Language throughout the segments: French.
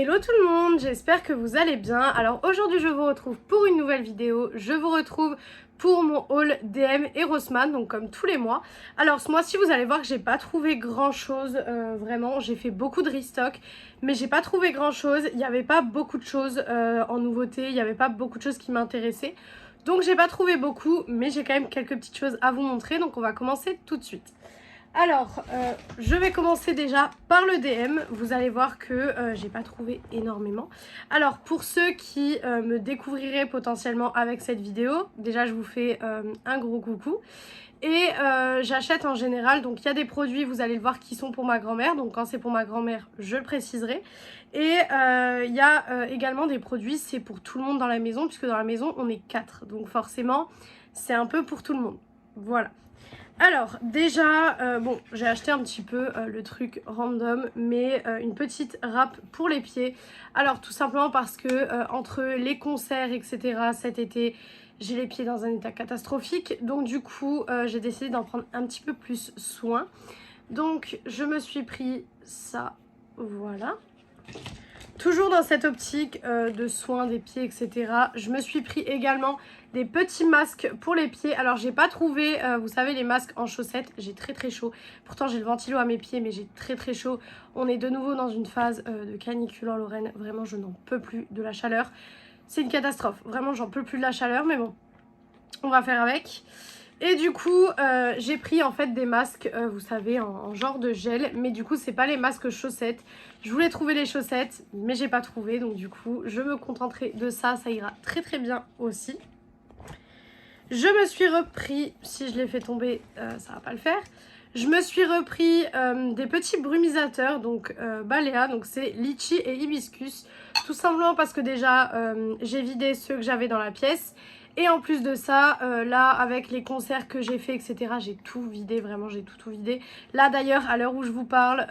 Hello tout le monde, j'espère que vous allez bien. Alors aujourd'hui je vous retrouve pour une nouvelle vidéo. Je vous retrouve pour mon haul DM et Rossmann, donc comme tous les mois. Alors ce mois-ci vous allez voir que j'ai pas trouvé grand chose, vraiment. J'ai fait beaucoup de restock, mais j'ai pas trouvé grand chose. Il n'y avait pas beaucoup de choses en nouveauté, il n'y avait pas beaucoup de choses qui m'intéressaient. Donc j'ai pas trouvé beaucoup, mais j'ai quand même quelques petites choses à vous montrer. Donc on va commencer tout de suite. Alors, je vais commencer déjà par le DM. Vous allez voir que j'ai pas trouvé énormément. Alors, pour ceux qui me découvriraient potentiellement avec cette vidéo, déjà je vous fais un gros coucou. Et j'achète en général, donc il y a des produits, vous allez le voir, qui sont pour ma grand-mère. Donc quand c'est pour ma grand-mère, je le préciserai. Et il y a également des produits, c'est pour tout le monde dans la maison, puisque dans la maison, on est 4. Donc forcément, c'est un peu pour tout le monde. Voilà. Alors déjà, bon, j'ai acheté un petit peu le truc random, mais une petite râpe pour les pieds. Alors tout simplement parce que entre les concerts, etc. cet été, j'ai les pieds dans un état catastrophique. Donc du coup, j'ai décidé d'en prendre un petit peu plus soin. Donc je me suis pris ça, voilà. Toujours dans cette optique de soins des pieds, etc. Je me suis pris également des petits masques pour les pieds. Alors j'ai pas trouvé, vous savez, les masques en chaussettes. J'ai très chaud. Pourtant j'ai le ventilo à mes pieds, mais j'ai très chaud. On est de nouveau dans une phase de canicule en Lorraine. Vraiment, je n'en peux plus de la chaleur. C'est une catastrophe. Vraiment, j'en peux plus de la chaleur, mais bon, on va faire avec. Et du coup, j'ai pris en fait des masques, vous savez, en genre de gel. Mais du coup, c'est pas les masques chaussettes. Je voulais trouver les chaussettes, mais j'ai pas trouvé. Donc du coup, je me contenterai de ça. Ça ira très bien aussi. Je me suis repris, si je l'ai fait tomber, ça va pas le faire. Je me suis repris des petits brumisateurs, donc Balea, donc c'est litchi et hibiscus. Tout simplement parce que déjà, j'ai vidé ceux que j'avais dans la pièce. Et en plus de ça, là, avec les concerts que j'ai fait, etc., j'ai tout vidé, vraiment, j'ai tout vidé. Là, d'ailleurs, à l'heure où je vous parle,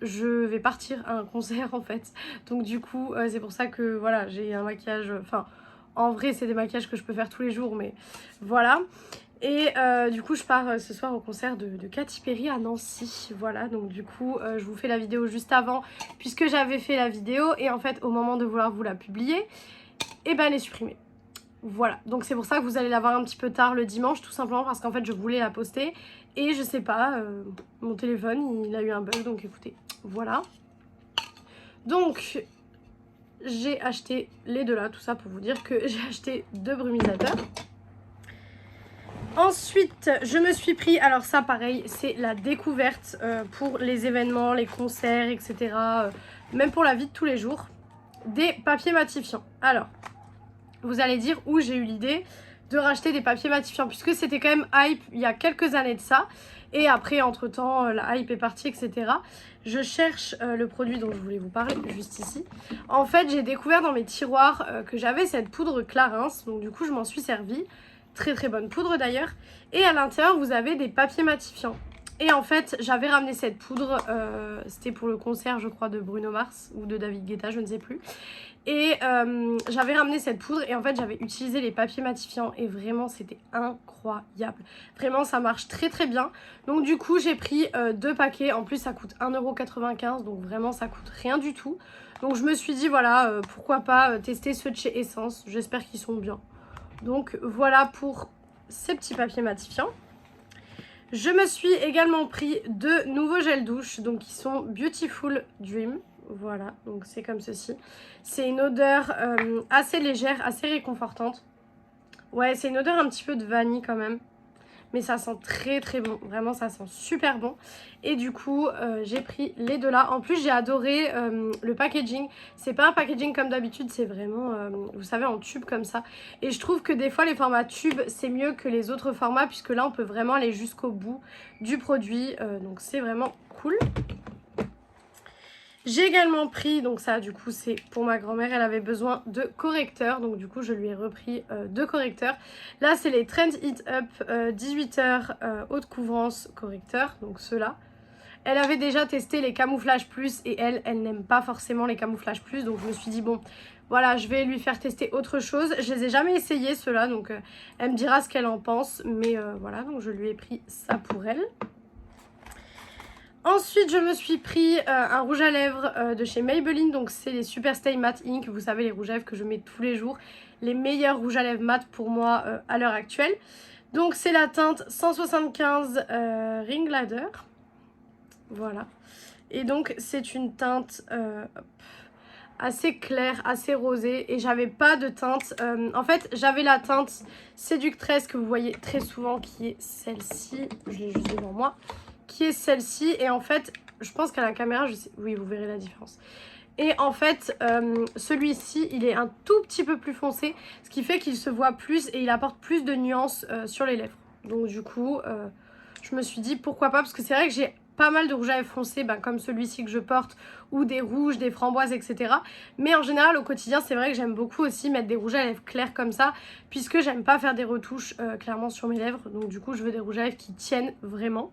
je vais partir à un concert, en fait. Donc, du coup, c'est pour ça que, voilà, j'ai un maquillage... Enfin, en vrai, c'est des maquillages que je peux faire tous les jours, mais voilà. Et du coup, je pars ce soir au concert de Katy Perry à Nancy. Voilà, donc du coup, je vous fais la vidéo juste avant, puisque j'avais fait la vidéo. Et en fait, au moment de vouloir vous la publier, et ben, elle est supprimée. Voilà, donc c'est pour ça que vous allez la voir un petit peu tard le dimanche, tout simplement parce qu'en fait je voulais la poster et je sais pas, mon téléphone il a eu un bug, donc écoutez, voilà. Donc j'ai acheté les deux là, tout ça pour vous dire que j'ai acheté 2 brumisateurs. Ensuite je me suis pris, alors ça pareil, c'est la découverte pour les événements, les concerts, etc. Même pour la vie de tous les jours, des papiers matifiants. Alors... vous allez dire où j'ai eu l'idée de racheter des papiers matifiants, puisque c'était quand même hype il y a quelques années de ça. Et après, entre temps, la hype est partie, etc. Je cherche le produit dont je voulais vous parler, juste ici. En fait, j'ai découvert dans mes tiroirs que j'avais cette poudre Clarins. Donc du coup, je m'en suis servie. Très bonne poudre d'ailleurs. Et à l'intérieur, vous avez des papiers matifiants. Et en fait, j'avais ramené cette poudre, c'était pour le concert, je crois, de Bruno Mars ou de David Guetta, je ne sais plus. Et j'avais ramené cette poudre et en fait, j'avais utilisé les papiers matifiants et vraiment, c'était incroyable. Vraiment, ça marche très bien. Donc du coup, j'ai pris 2 paquets. En plus, ça coûte 1,95 €, donc vraiment, ça coûte rien du tout. Donc je me suis dit, voilà, pourquoi pas tester ceux de chez Essence. J'espère qu'ils sont bien. Donc voilà pour ces petits papiers matifiants. Je me suis également pris 2 nouveaux gels douche, donc qui sont Beautiful Dream. Voilà, donc c'est comme ceci. C'est une odeur assez légère, assez réconfortante. Ouais, c'est une odeur un petit peu de vanille quand même. Mais ça sent très bon, vraiment ça sent super bon. Et du coup, j'ai pris les 2 là. En plus, j'ai adoré le packaging. C'est pas un packaging comme d'habitude, c'est vraiment, vous savez, en tube comme ça. Et je trouve que des fois, les formats tubes, c'est mieux que les autres formats, puisque là, on peut vraiment aller jusqu'au bout du produit. Donc c'est vraiment cool. J'ai également pris, donc ça du coup c'est pour ma grand-mère, elle avait besoin de correcteurs, donc du coup je lui ai repris 2 correcteurs. Là c'est les Trend It Up 18 heures haute couvrance correcteurs, donc ceux-là. Elle avait déjà testé les camouflages plus et elle n'aime pas forcément les camouflages plus, donc je me suis dit bon voilà, je vais lui faire tester autre chose. Je les ai jamais essayés ceux-là, donc elle me dira ce qu'elle en pense, mais voilà, donc je lui ai pris ça pour elle. Ensuite, je me suis pris un rouge à lèvres de chez Maybelline. Donc, c'est les Super Stay Matte Ink. Vous savez, les rouges à lèvres que je mets tous les jours. Les meilleurs rouges à lèvres mat pour moi à l'heure actuelle. Donc, c'est la teinte 175 Ring Ladder. Voilà. Et donc, c'est une teinte assez claire, assez rosée. Et j'avais pas de teinte. En fait, j'avais la teinte séductrice que vous voyez très souvent, qui est celle-ci. Je l'ai juste devant moi. Qui est celle-ci. Et en fait, je pense qu'à la caméra, je sais... oui, vous verrez la différence. Et en fait, celui-ci, il est un tout petit peu plus foncé. Ce qui fait qu'il se voit plus et il apporte plus de nuances sur les lèvres. Donc du coup, je me suis dit pourquoi pas. Parce que c'est vrai que j'ai pas mal de rouges à lèvres foncés, comme celui-ci que je porte, ou des rouges, des framboises, etc. Mais en général, au quotidien, c'est vrai que j'aime beaucoup aussi mettre des rouges à lèvres clairs comme ça, puisque j'aime pas faire des retouches clairement sur mes lèvres. Donc du coup, je veux des rouges à lèvres qui tiennent vraiment.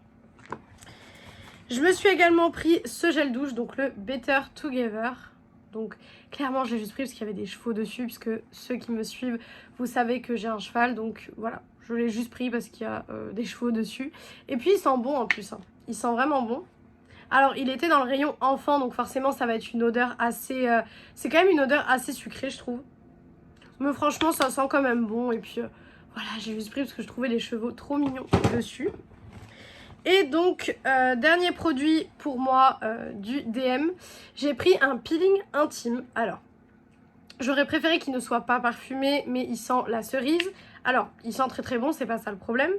Je me suis également pris ce gel douche, donc le Better Together. Donc clairement, je l'ai juste pris parce qu'il y avait des chevaux dessus, puisque ceux qui me suivent, vous savez que j'ai un cheval. Donc voilà, je l'ai juste pris parce qu'il y a des chevaux dessus. Et puis il sent bon en plus, hein. Il sent vraiment bon. Alors il était dans le rayon enfant, donc forcément ça va être une odeur assez... c'est quand même une odeur assez sucrée, je trouve. Mais franchement, ça sent quand même bon. Et puis voilà, j'ai juste pris parce que je trouvais les chevaux trop mignons dessus. Et donc, dernier produit pour moi du DM, j'ai pris un peeling intime. Alors, j'aurais préféré qu'il ne soit pas parfumé, mais il sent la cerise. Alors, il sent très très bon, c'est pas ça le problème.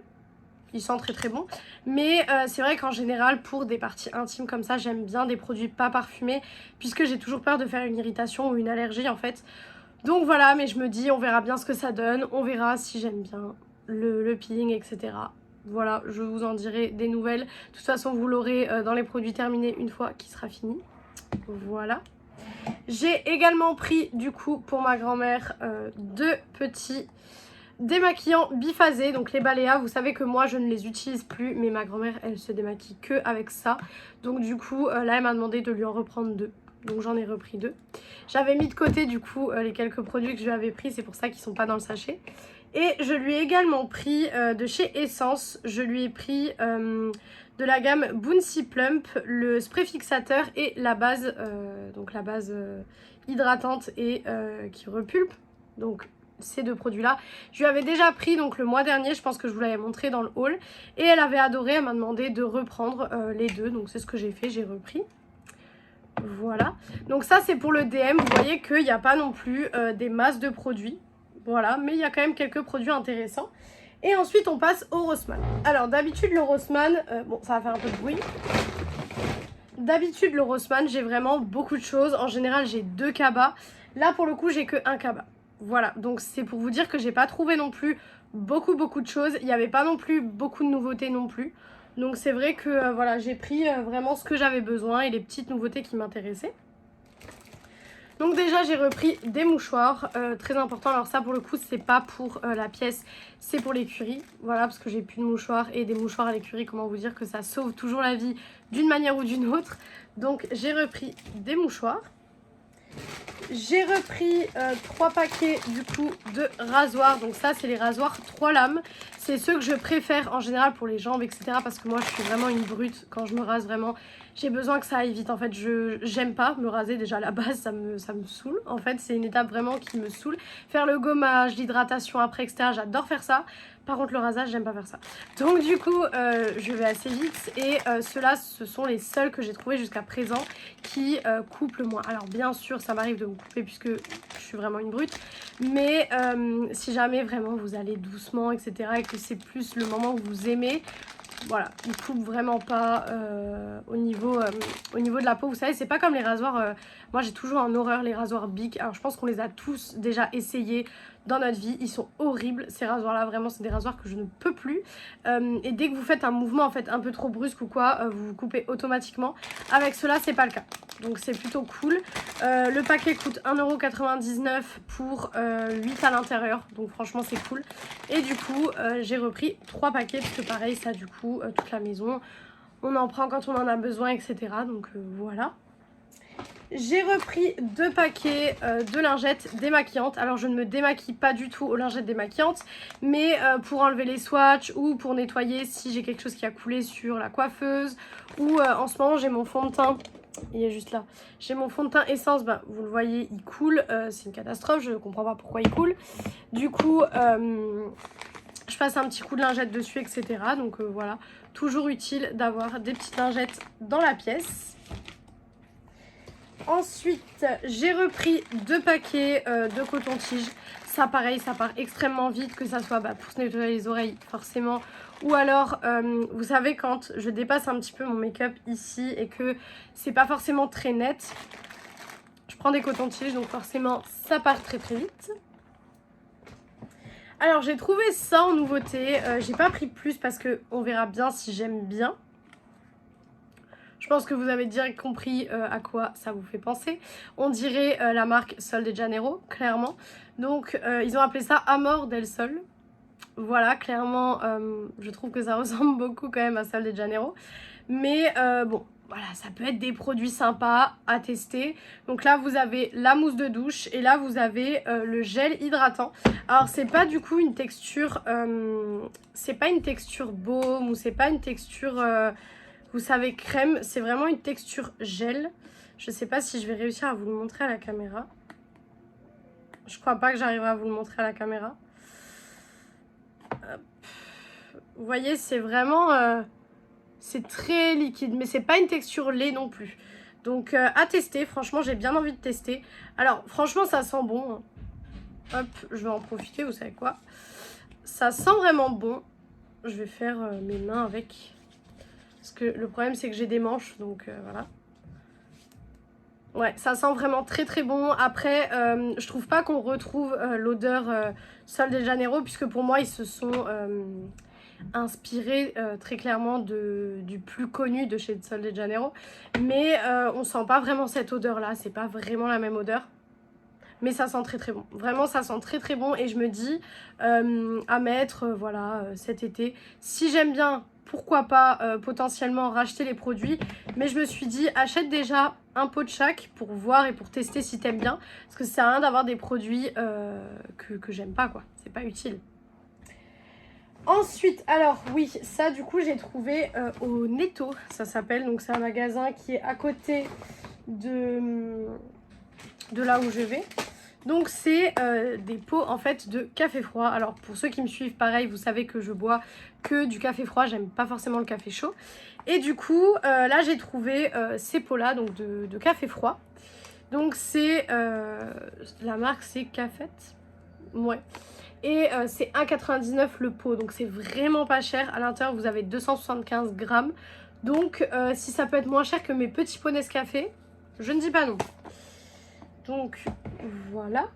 Il sent très très bon. Mais c'est vrai qu'en général, pour des parties intimes comme ça, j'aime bien des produits pas parfumés, puisque j'ai toujours peur de faire une irritation ou une allergie en fait. Donc voilà, mais je me dis, on verra bien ce que ça donne. On verra si j'aime bien le peeling, etc. Voilà, je vous en dirai des nouvelles. De toute façon, vous l'aurez dans les produits terminés une fois qu'il sera fini. Voilà. J'ai également pris, du coup, pour ma grand-mère, deux petits démaquillants biphasés. Donc les Balea, vous savez que moi, je ne les utilise plus. Mais ma grand-mère, elle se démaquille que avec ça. Donc du coup, là, elle m'a demandé de lui en reprendre deux. Donc j'en ai repris deux. J'avais mis de côté, du coup, les quelques produits que je lui avais pris. C'est pour ça qu'ils ne sont pas dans le sachet. Et je lui ai également pris de chez Essence, je lui ai pris de la gamme Bouncy Plump, le spray fixateur et la base, donc la base hydratante et qui repulpe. Donc ces deux produits-là. Je lui avais déjà pris donc le mois dernier, je pense que je vous l'avais montré dans le haul. Et elle avait adoré, elle m'a demandé de reprendre les deux, donc c'est ce que j'ai fait, j'ai repris. Voilà, donc ça c'est pour le DM, vous voyez qu'il n'y a pas non plus des masses de produits. Voilà, mais il y a quand même quelques produits intéressants. Et ensuite, on passe au Rossmann. Alors, d'habitude, le Rossmann... bon, ça va faire un peu de bruit. D'habitude, le Rossmann, j'ai vraiment beaucoup de choses. En général, j'ai deux cabas. Là, pour le coup, j'ai que un cabas. Voilà, donc c'est pour vous dire que j'ai pas trouvé non plus beaucoup de choses. Il n'y avait pas non plus beaucoup de nouveautés non plus. Donc, c'est vrai que voilà, j'ai pris vraiment ce que j'avais besoin et les petites nouveautés qui m'intéressaient. Donc déjà j'ai repris des mouchoirs, très important. Alors ça pour le coup c'est pas pour la pièce, c'est pour l'écurie. Voilà, parce que j'ai plus de mouchoirs et des mouchoirs à l'écurie, comment vous dire que ça sauve toujours la vie d'une manière ou d'une autre. Donc j'ai repris des mouchoirs. J'ai repris 3 paquets du coup de rasoirs. Donc ça c'est les rasoirs 3 lames. C'est ceux que je préfère en général pour les jambes, etc. Parce que moi je suis vraiment une brute quand je me rase vraiment. J'ai besoin que ça aille vite. En fait, j'aime pas me raser déjà à la base, ça me saoule. En fait, c'est une étape vraiment qui me saoule. Faire le gommage, l'hydratation après, etc. J'adore faire ça. Par contre, le rasage, j'aime pas faire ça. Donc du coup, je vais assez vite. Et ceux-là, ce sont les seuls que j'ai trouvés jusqu'à présent qui coupent le moins. Alors bien sûr, ça m'arrive de me couper puisque je suis vraiment une brute. Mais si jamais vraiment vous allez doucement, etc. et que c'est plus le moment que vous aimez... Voilà, ils coupent vraiment pas au niveau de la peau. Vous savez, c'est pas comme les rasoirs. Moi, j'ai toujours en horreur les rasoirs Bic. Alors, je pense qu'on les a tous déjà essayés dans notre vie. Ils sont horribles, ces rasoirs-là. Vraiment, c'est des rasoirs que je ne peux plus. Et dès que vous faites un mouvement en fait un peu trop brusque ou quoi, vous vous coupez automatiquement. Avec ceux-là, c'est pas le cas. Donc, c'est plutôt cool. Le paquet coûte 1,99 € pour 8 à l'intérieur. Donc, franchement, c'est cool. Et du coup, j'ai repris 3 paquets parce que pareil, ça, du coup, toute la maison, on en prend quand on en a besoin, etc. Donc, voilà. J'ai repris 2 paquets de lingettes démaquillantes. Alors je ne me démaquille pas du tout aux lingettes démaquillantes, mais pour enlever les swatchs ou pour nettoyer si j'ai quelque chose qui a coulé sur la coiffeuse. Ou en ce moment j'ai mon fond de teint, il est juste là. J'ai mon fond de teint essence, bah, vous le voyez, il coule. C'est une catastrophe, je ne comprends pas pourquoi il coule. Du coup, je passe un petit coup de lingette dessus, etc. Donc voilà, toujours utile d'avoir des petites lingettes dans la pièce. Ensuite, j'ai repris 2 paquets de coton-tige. Ça, pareil, ça part extrêmement vite, que ça soit pour se nettoyer les oreilles, forcément. Ou alors, vous savez, quand je dépasse un petit peu mon make-up ici et que c'est pas forcément très net, je prends des cotons-tiges, donc forcément, ça part très très vite. Alors, j'ai trouvé ça en nouveauté. J'ai pas pris plus parce qu'on verra bien si j'aime bien. Je pense que vous avez direct compris à quoi ça vous fait penser. On dirait la marque Sol de Janeiro, clairement. Donc, ils ont appelé ça Amor del Sol. Voilà, clairement, je trouve que ça ressemble beaucoup quand même à Sol de Janeiro. Mais bon, voilà, ça peut être des produits sympas à tester. Donc là, vous avez la mousse de douche et là, vous avez le gel hydratant. Alors, c'est pas du coup une texture... c'est pas une texture baume ou c'est pas une texture... vous savez, crème, c'est vraiment une texture gel. Je sais pas si je vais réussir à vous le montrer à la caméra. Je crois pas que j'arriverai à vous le montrer à la caméra. Hop. Vous voyez, c'est vraiment... c'est très liquide, mais c'est pas une texture lait non plus. Donc à tester, franchement, j'ai bien envie de tester. Alors, franchement, ça sent bon. Hop, je vais en profiter, vous savez quoi. Ça sent vraiment bon. Je vais faire mes mains avec... Parce que le problème, c'est que j'ai des manches, donc voilà. Ouais, ça sent vraiment très très bon. Après, je trouve pas qu'on retrouve l'odeur Sol de Janeiro, puisque pour moi, ils se sont inspirés très clairement du plus connu de chez Sol de Janeiro. Mais on sent pas vraiment cette odeur-là, c'est pas vraiment la même odeur. Mais ça sent très très bon. Vraiment, ça sent très très bon. Et je me dis à mettre, voilà, cet été. Si j'aime bien, pourquoi pas potentiellement racheter les produits. Mais je me suis dit, achète déjà un pot de chaque pour voir et pour tester si t'aimes bien. Parce que ça sert à rien d'avoir des produits que j'aime pas, quoi. C'est pas utile. Ensuite, alors oui, ça du coup j'ai trouvé au Netto, ça s'appelle. Donc c'est un magasin qui est à côté de là où je vais. Donc c'est des pots en fait de café froid. Alors pour ceux qui me suivent, pareil, vous savez que je bois que du café froid, j'aime pas forcément le café chaud. Et du coup là j'ai trouvé ces pots là, donc de café froid. Donc c'est la marque, c'est Cafette, ouais. Et c'est 1,99 le pot, donc c'est vraiment pas cher. À l'intérieur vous avez 275 grammes. Donc si ça peut être moins cher que mes petits pots Nescafé, je ne dis pas non. Donc voilà.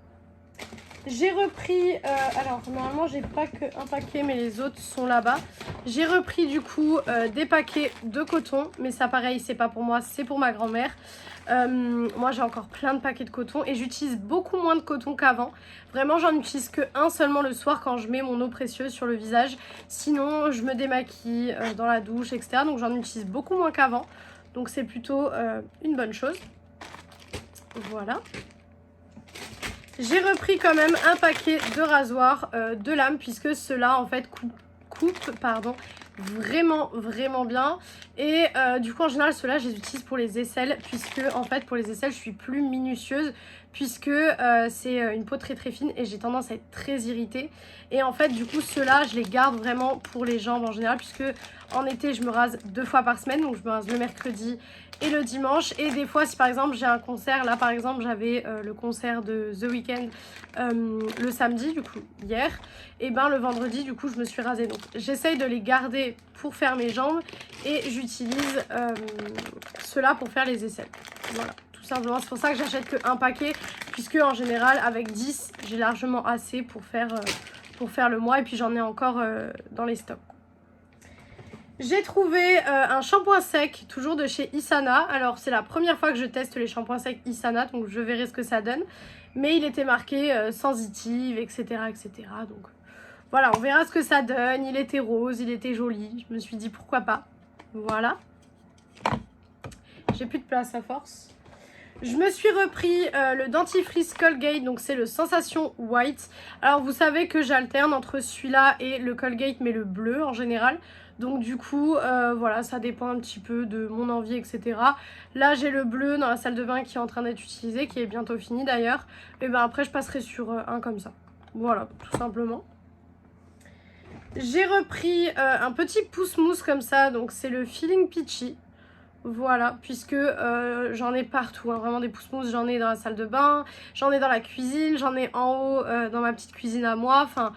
J'ai repris, alors normalement j'ai pas qu'un paquet mais les autres sont là-bas. J'ai repris du coup des paquets de coton, mais ça pareil c'est pas pour moi, c'est pour ma grand-mère. Moi j'ai encore plein de paquets de coton et j'utilise beaucoup moins de coton qu'avant. Vraiment j'en utilise que un seulement le soir quand je mets mon eau précieuse sur le visage. Sinon je me démaquille dans la douche, etc. Donc j'en utilise beaucoup moins qu'avant. Donc c'est plutôt une bonne chose. Voilà. J'ai repris quand même un paquet de rasoirs de lames puisque ceux-là en fait coupent vraiment bien. Et du coup en général ceux-là je les utilise pour les aisselles puisque en fait pour les aisselles je suis plus minutieuse puisque c'est une peau très fine et j'ai tendance à être très irritée. Et en fait du coup ceux-là je les garde vraiment pour les jambes en général puisque en été je me rase 2 fois par semaine, donc je me rase le mercredi et le dimanche. Et des fois si par exemple j'ai un concert, là par exemple j'avais le concert de The Weeknd le samedi du coup hier, et ben le vendredi du coup je me suis rasée. Donc j'essaye de les garder pour faire mes jambes et j'utilise ceux-là pour faire les aisselles. Voilà, tout simplement. C'est pour ça que j'achète que un paquet puisque en général avec 10 j'ai largement assez pour faire le mois, et puis j'en ai encore dans les stocks. J'ai trouvé un shampoing sec, toujours de chez Isana. Alors c'est la première fois que je teste les shampoings secs Isana, donc je verrai ce que ça donne. Mais il était marqué sensitive, etc. Donc voilà, on verra ce que ça donne. Il était rose, il était joli. Je me suis dit pourquoi pas. Voilà. J'ai plus de place à force. Je me suis repris le dentifrice Colgate, donc c'est le Sensation White. Alors vous savez que j'alterne entre celui-là et le Colgate, mais le bleu en général. Donc du coup, voilà, ça dépend un petit peu de mon envie, etc. Là, j'ai le bleu dans la salle de bain qui est en train d'être utilisé, qui est bientôt fini d'ailleurs. Et ben après, je passerai sur un comme ça. Voilà, tout simplement. J'ai repris un petit pouce-mousse comme ça, donc c'est le Feeling Peachy. Voilà, puisque j'en ai partout, hein, vraiment des pousse-mousses, j'en ai dans la salle de bain, j'en ai dans la cuisine, j'en ai en haut dans ma petite cuisine à moi, enfin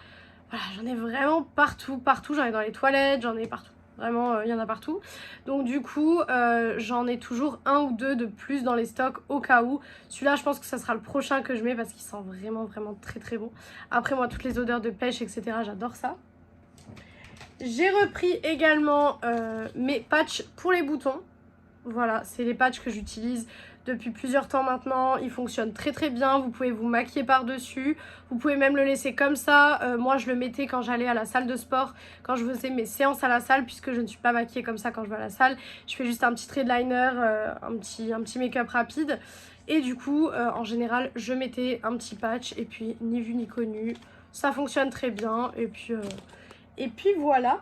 voilà, j'en ai vraiment partout, j'en ai dans les toilettes, j'en ai partout, vraiment il y en a partout. Donc du coup, j'en ai toujours un ou deux de plus dans les stocks au cas où. Celui-là, je pense que ça sera le prochain que je mets parce qu'il sent vraiment très très bon. Après moi, toutes les odeurs de pêche, etc., j'adore ça. J'ai repris également mes patchs pour les boutons. Voilà, c'est les patchs que j'utilise depuis plusieurs temps maintenant. Ils fonctionnent très très bien. Vous pouvez vous maquiller par-dessus. Vous pouvez même le laisser comme ça. Moi, je le mettais quand j'allais à la salle de sport, quand je faisais mes séances à la salle, puisque je ne suis pas maquillée comme ça quand je vais à la salle. Je fais juste un petit trait de liner, un petit make-up rapide. Et du coup, en général, je mettais un petit patch. Et puis, ni vu ni connu. Ça fonctionne très bien. Et puis voilà.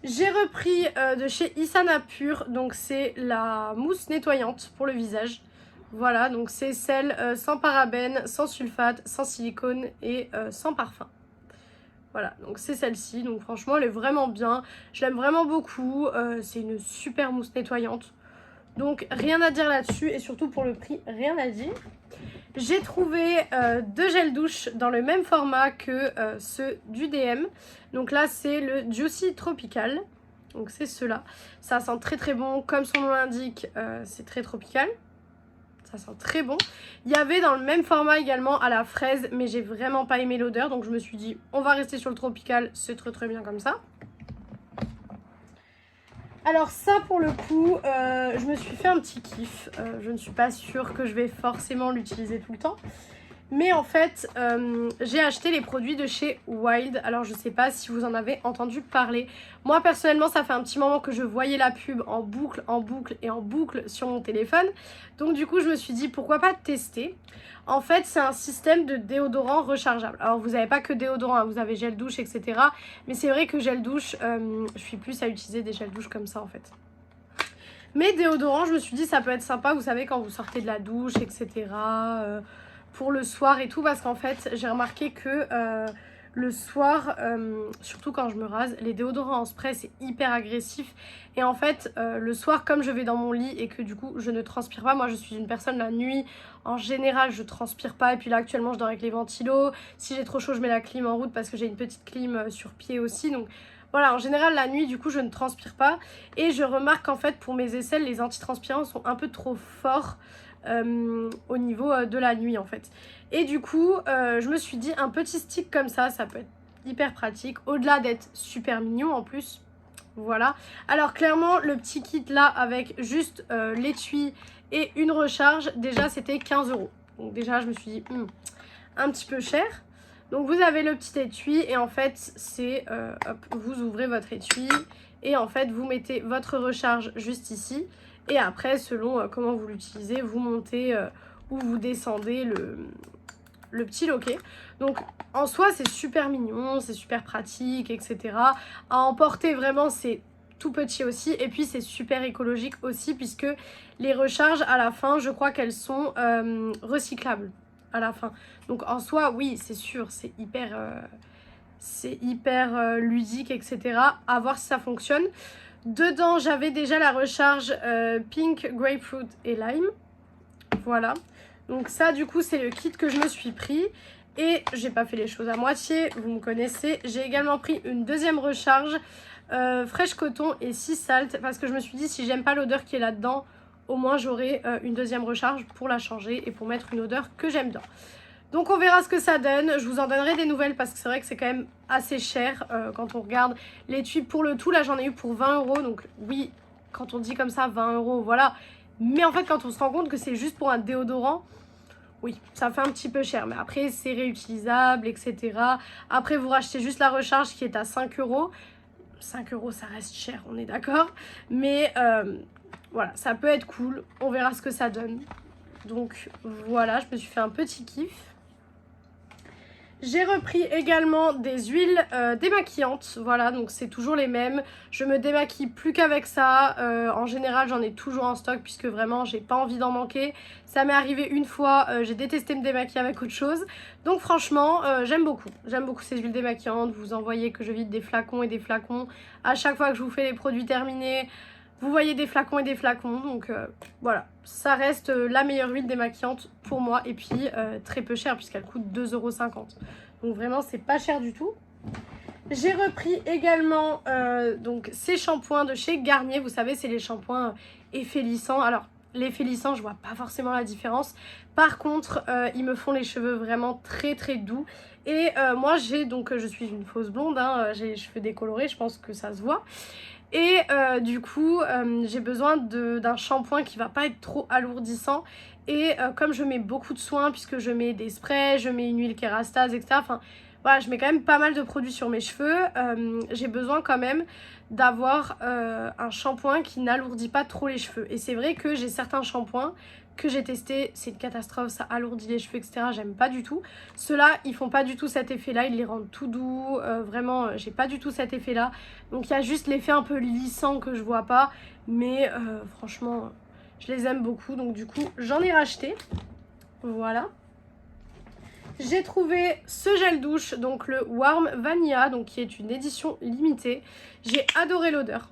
J'ai repris de chez Isana Pure, donc c'est la mousse nettoyante pour le visage. Voilà, donc c'est celle sans parabènes, sans sulfate, sans silicone et sans parfum. Voilà, donc c'est celle-ci, donc franchement elle est vraiment bien. Je l'aime vraiment beaucoup, c'est une super mousse nettoyante. Donc rien à dire là-dessus et surtout pour le prix, rien à dire. J'ai trouvé deux gels douche dans le même format que ceux du DM. Donc là, c'est le Juicy Tropical. Donc c'est ceux-là. Ça sent très très bon. Comme son nom l'indique, c'est très tropical. Ça sent très bon. Il y avait dans le même format également à la fraise, mais j'ai vraiment pas aimé l'odeur. Donc je me suis dit, on va rester sur le tropical. C'est très très bien comme ça. Alors ça pour le coup, je me suis fait un petit kiff. Je ne suis pas sûre que je vais forcément l'utiliser tout le temps. Mais en fait, j'ai acheté les produits de chez Wild. Alors je sais pas si vous en avez entendu parler. Moi personnellement, ça fait un petit moment que je voyais la pub en boucle et en boucle sur mon téléphone. Donc du coup, je me suis dit pourquoi pas tester. En fait, c'est un système de déodorant rechargeable. Alors vous n'avez pas que déodorant, hein, vous avez gel douche, etc. Mais c'est vrai que gel douche, je suis plus à utiliser des gels douche comme ça en fait. Mais déodorant, je me suis dit ça peut être sympa, vous savez, quand vous sortez de la douche, etc. Pour le soir et tout, parce qu'en fait j'ai remarqué que le soir, surtout quand je me rase, les déodorants en spray c'est hyper agressif. Et en fait le soir, comme je vais dans mon lit et que du coup je ne transpire pas, moi je suis une personne la nuit en général je transpire pas, et puis là actuellement je dors avec les ventilos. Si j'ai trop chaud je mets la clim en route parce que j'ai une petite clim sur pied aussi, donc voilà, en général la nuit du coup je ne transpire pas. Et je remarque qu'en fait pour mes aisselles les antitranspirants sont un peu trop forts au niveau de la nuit en fait. Et du coup je me suis dit un petit stick comme ça peut être hyper pratique, au-delà d'être super mignon en plus. Voilà, alors clairement le petit kit là avec juste l'étui et une recharge, déjà c'était 15 €. Donc déjà je me suis dit un petit peu cher. Donc vous avez le petit étui et en fait c'est vous ouvrez votre étui et en fait vous mettez votre recharge juste ici. Et après, selon comment vous l'utilisez, vous montez ou vous descendez le petit loquet. Donc en soi, c'est super mignon, c'est super pratique, etc. À emporter, vraiment, c'est tout petit aussi. Et puis, c'est super écologique aussi, puisque les recharges à la fin, je crois qu'elles sont recyclables à la fin. Donc en soi, oui, c'est sûr, c'est hyper ludique, etc. À voir si ça fonctionne. Dedans, j'avais déjà la recharge Pink, Grapefruit et Lime. Voilà. Donc ça, du coup, c'est le kit que je me suis pris. Et j'ai pas fait les choses à moitié, vous me connaissez. J'ai également pris une deuxième recharge fraîche coton et sea salt. Parce que je me suis dit, si j'aime pas l'odeur qui est là-dedans, au moins j'aurai une deuxième recharge pour la changer et pour mettre une odeur que j'aime bien. Donc on verra ce que ça donne, je vous en donnerai des nouvelles parce que c'est vrai que c'est quand même assez cher quand on regarde l'étui. Pour le tout, là j'en ai eu pour 20 €, donc oui, quand on dit comme ça 20 €, voilà. Mais en fait quand on se rend compte que c'est juste pour un déodorant, oui, ça fait un petit peu cher. Mais après c'est réutilisable, etc. Après vous rachetez juste la recharge qui est à 5 €. 5 € ça reste cher, on est d'accord. Mais voilà, ça peut être cool, on verra ce que ça donne. Donc voilà, je me suis fait un petit kiff. J'ai repris également des huiles démaquillantes, voilà, donc c'est toujours les mêmes. Je me démaquille plus qu'avec ça, en général j'en ai toujours en stock puisque vraiment j'ai pas envie d'en manquer. Ça m'est arrivé une fois, j'ai détesté me démaquiller avec autre chose. Donc franchement, j'aime beaucoup ces huiles démaquillantes. Vous en voyez que je vide des flacons et des flacons. À chaque fois que je vous fais les produits terminés, vous voyez des flacons et des flacons, donc voilà, ça reste la meilleure huile démaquillante pour moi et puis très peu cher puisqu'elle coûte 2,50 €. Donc vraiment c'est pas cher du tout. J'ai repris également donc ces shampoings de chez Garnier, vous savez c'est les shampoings effets lissants. Alors l'effet lissant je vois pas forcément la différence, par contre ils me font les cheveux vraiment très très doux. Et moi j'ai donc, je suis une fausse blonde, hein, j'ai les cheveux décolorés, je pense que ça se voit. Et du coup j'ai besoin d'un shampoing qui va pas être trop alourdissant. Et comme je mets beaucoup de soins puisque je mets des sprays, je mets une huile Kérastase, etc. Enfin voilà, je mets quand même pas mal de produits sur mes cheveux. J'ai besoin quand même d'avoir un shampoing qui n'alourdit pas trop les cheveux. Et c'est vrai que j'ai certains shampoings que j'ai testés, c'est une catastrophe, ça alourdit les cheveux, etc. J'aime pas du tout. Ceux-là, ils font pas du tout cet effet-là, ils les rendent tout doux. Vraiment, j'ai pas du tout cet effet-là. Donc il y a juste l'effet un peu lissant que je vois pas. Mais franchement, je les aime beaucoup. Donc du coup, j'en ai racheté. Voilà. J'ai trouvé ce gel douche, donc le Warm Vanilla, donc qui est une édition limitée. J'ai adoré l'odeur.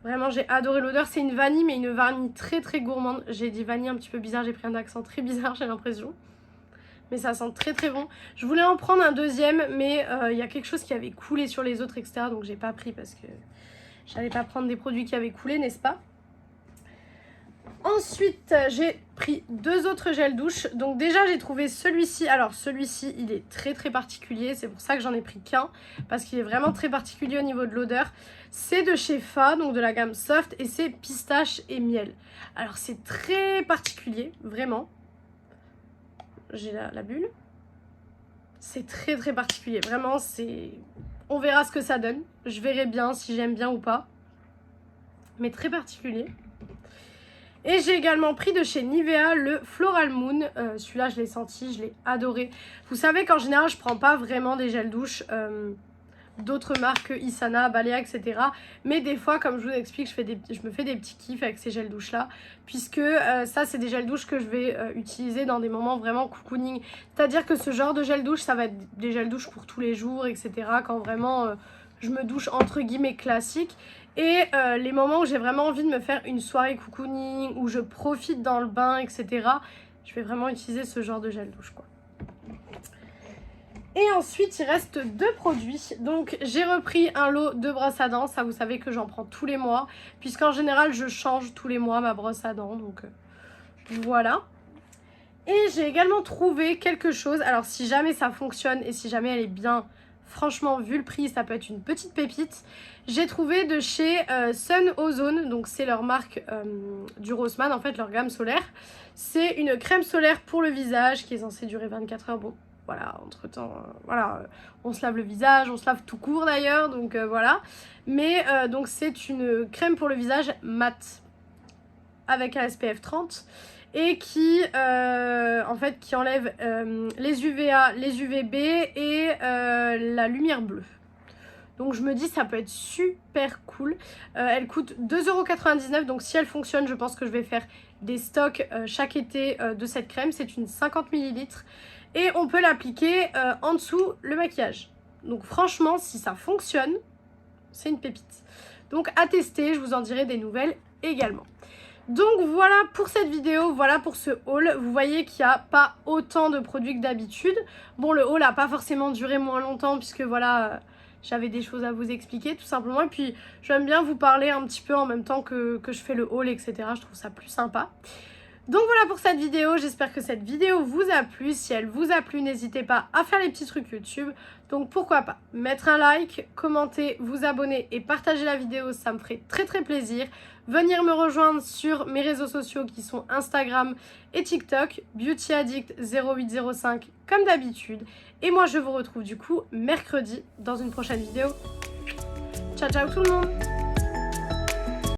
Vraiment, j'ai adoré l'odeur. C'est une vanille, mais une vanille très très gourmande. J'ai dit vanille un petit peu bizarre, j'ai pris un accent très bizarre, j'ai l'impression. Mais ça sent très très bon. Je voulais en prendre un deuxième, mais il y a quelque chose qui avait coulé sur les autres, etc. Donc j'ai pas pris parce que j'allais pas prendre des produits qui avaient coulé, n'est-ce pas? Ensuite, j'ai pris deux autres gels douche. Donc déjà, j'ai trouvé celui-ci. Alors celui-ci, il est très très particulier. C'est pour ça que j'en ai pris qu'un. Parce qu'il est vraiment très particulier au niveau de l'odeur. C'est de chez Fa, donc de la gamme Soft. Et c'est pistache et miel. Alors c'est très particulier, vraiment. J'ai la bulle. C'est très très particulier. Vraiment, c'est... On verra ce que ça donne. Je verrai bien si j'aime bien ou pas. Mais très particulier. Et j'ai également pris de chez Nivea le Floral Moon. Celui-là, je l'ai senti, je l'ai adoré. Vous savez qu'en général, je prends pas vraiment des gels douche d'autres marques que Isana, Balea, etc. Mais des fois, comme je vous explique, je me fais des petits kiffs avec ces gels douche-là. Puisque ça, c'est des gels douche que je vais utiliser dans des moments vraiment cocooning. C'est-à-dire que ce genre de gel douche, ça va être des gels douche pour tous les jours, etc. Quand vraiment... je me douche entre guillemets classique. Et les moments où j'ai vraiment envie de me faire une soirée cocooning, où je profite dans le bain, etc. Je vais vraiment utiliser ce genre de gel douche, quoi. Et ensuite, il reste deux produits. Donc, j'ai repris un lot de brosses à dents. Ça, vous savez que j'en prends tous les mois. Puisqu'en général, je change tous les mois ma brosse à dents. Donc, voilà. Et j'ai également trouvé quelque chose. Alors, si jamais ça fonctionne et si jamais elle est bien... Franchement, vu le prix, ça peut être une petite pépite. J'ai trouvé de chez Sun Ozone, donc c'est leur marque du Rossmann, en fait, leur gamme solaire. C'est une crème solaire pour le visage qui est censée durer 24 heures. Bon, voilà, entre-temps, voilà, on se lave le visage, on se lave tout court d'ailleurs, donc voilà. Mais donc c'est une crème pour le visage mat avec un SPF 30. Et qui en fait qui enlève les UVA, les UVB et la lumière bleue. Donc je me dis ça peut être super cool. Elle coûte 2,99 €, donc si elle fonctionne, je pense que je vais faire des stocks chaque été de cette crème. C'est une 50 ml et on peut l'appliquer en dessous le maquillage. Donc franchement, si ça fonctionne, c'est une pépite. Donc à tester, je vous en dirai des nouvelles également. Donc voilà pour cette vidéo, voilà pour ce haul. Vous voyez qu'il n'y a pas autant de produits que d'habitude. Bon, le haul n'a pas forcément duré moins longtemps puisque voilà, j'avais des choses à vous expliquer tout simplement. Et puis j'aime bien vous parler un petit peu en même temps que je fais le haul, etc. Je trouve ça plus sympa. Donc voilà pour cette vidéo, j'espère que cette vidéo vous a plu. Si elle vous a plu, n'hésitez pas à faire les petits trucs YouTube. Donc pourquoi pas mettre un like, commenter, vous abonner et partager la vidéo, ça me ferait très très plaisir. Venir me rejoindre sur mes réseaux sociaux qui sont Instagram et TikTok, BeautyAddict0805 comme d'habitude. Et moi je vous retrouve du coup mercredi dans une prochaine vidéo. Ciao ciao tout le monde!